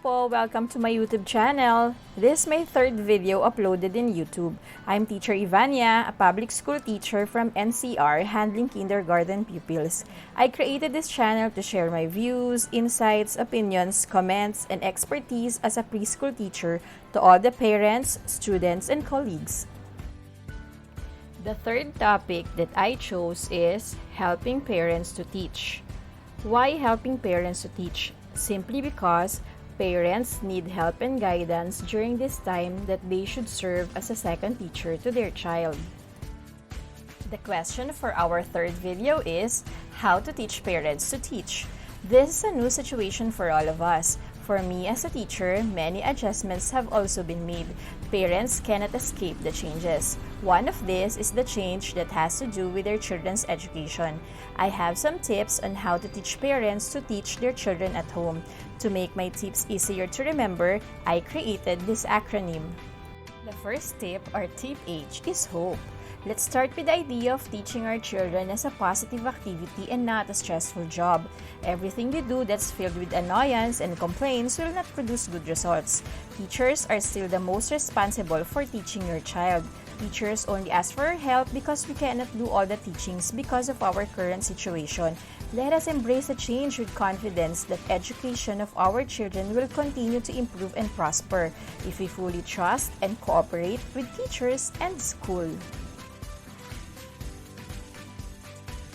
po! Welcome to my YouTube channel. This is my third video uploaded in YouTube. I'm teacher Yvannia, a public school teacher from NCR handling kindergarten pupils. I created this channel to share my views, insights, opinions, comments, and expertise as a preschool teacher to all the parents, students, and colleagues. The third topic that I chose is helping parents to teach. Why helping parents to teach? Simply because parents need help and guidance during this time that they should serve as a second teacher to their child. The question for our third video is how to teach parents to teach. This is a new situation for all of us. For me as a teacher, many adjustments have also been made. Parents cannot escape the changes. One of these is the change that has to do with their children's education. I have some tips on how to teach parents to teach their children at home. To make my tips easier to remember, I created this acronym. The first tip, or tip H, is hope. Let's start with the idea of teaching our children as a positive activity and not a stressful job. Everything you do that's filled with annoyance and complaints will not produce good results. Teachers are still the most responsible for teaching your child. Teachers only ask for our help because we cannot do all the teachings because of our current situation. Let us embrace the change with confidence that education of our children will continue to improve and prosper if we fully trust and cooperate with teachers and school.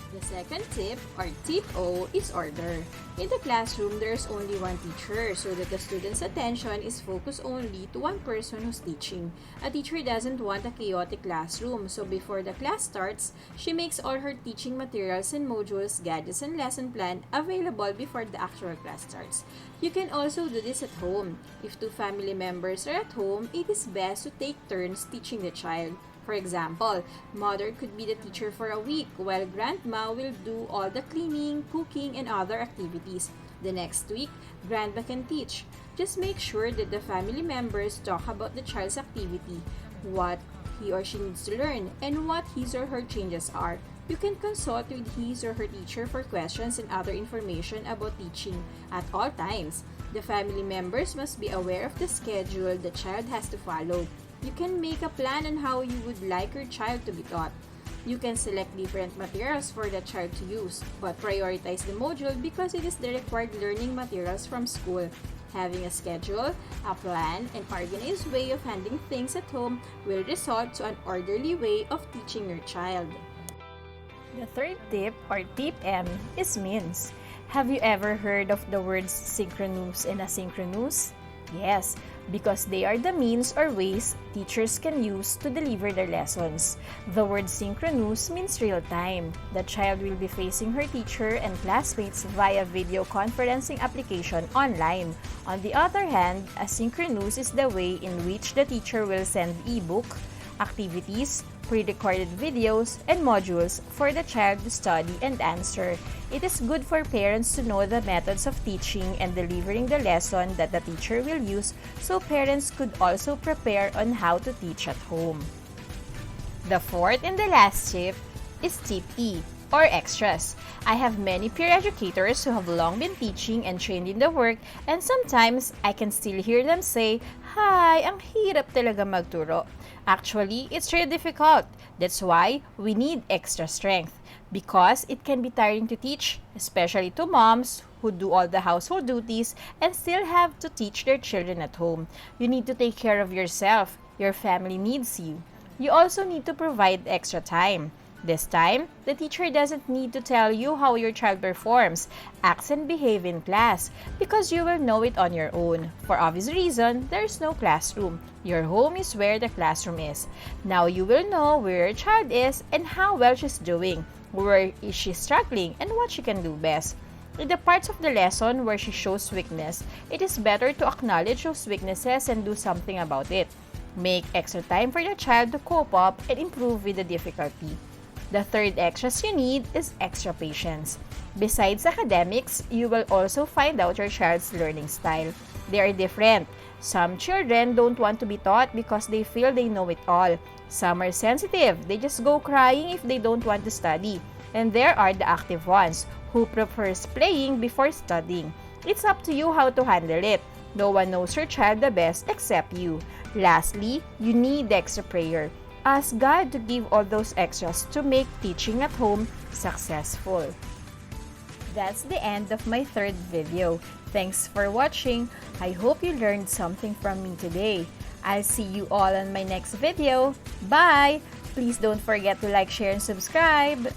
The second tip, or tip O, is order. In the classroom, there's only one teacher, so that the student's attention is focused only to one person who's teaching. A teacher doesn't want a chaotic classroom, so before the class starts, she makes all her teaching materials and modules, gadgets, and lesson plan available before the actual class starts. You can also do this at home. If two family members are at home, it is best to take turns teaching the child. For example, mother could be the teacher for a week while grandma will do all the cleaning, cooking, and other activities. The next week, grandma can teach. Just make sure that the family members talk about the child's activity, what he or she needs to learn, and what his or her changes are. You can consult with his or her teacher for questions and other information about teaching at all times. The family members must be aware of the schedule the child has to follow. You can make a plan on how you would like your child to be taught. You can select different materials for the child to use, but prioritize the module because it is the required learning materials from school. Having a schedule, a plan, and organized way of handling things at home will result to an orderly way of teaching your child. The third tip, or tip M, is means. Have you ever heard of the words synchronous and asynchronous? Yes, because they are the means or ways teachers can use to deliver their lessons. The word synchronous means real time. The child will be facing her teacher and classmates via video conferencing application online. On the other hand, asynchronous is the way in which the teacher will send ebook, activities, pre-recorded videos, and modules for the child to study and answer. It is good for parents to know the methods of teaching and delivering the lesson that the teacher will use so parents could also prepare on how to teach at home. The fourth and the last tip is tip E, or extras. I have many peer educators who have long been teaching and trained in the work, and sometimes I can still hear them say, "Hi, ang hirap talaga magturo." Actually, it's really difficult. That's why we need extra strength. Because it can be tiring to teach, especially to moms who do all the household duties and still have to teach their children at home. You need to take care of yourself. Your family needs you. You also need to provide extra time. This time, the teacher doesn't need to tell you how your child performs, acts, and behave in class because you will know it on your own. For obvious reason, there is no classroom. Your home is where the classroom is. Now you will know where your child is and how well she's doing, where is she struggling, and what she can do best. In the parts of the lesson where she shows weakness, it is better to acknowledge those weaknesses and do something about it. Make extra time for your child to cope up and improve with the difficulty. The third extras you need is extra patience. Besides academics, you will also find out your child's learning style. They are different. Some children don't want to be taught because they feel they know it all. Some are sensitive. They just go crying if they don't want to study. And there are the active ones who prefers playing before studying. It's up to you how to handle it. No one knows your child the best except you. Lastly, you need the extra prayer. Ask God to give all those extras to make teaching at home successful. That's the end of my third video. Thanks for watching. I hope you learned something from me today. I'll see you all on my next video. Bye! Please don't forget to like, share, and subscribe.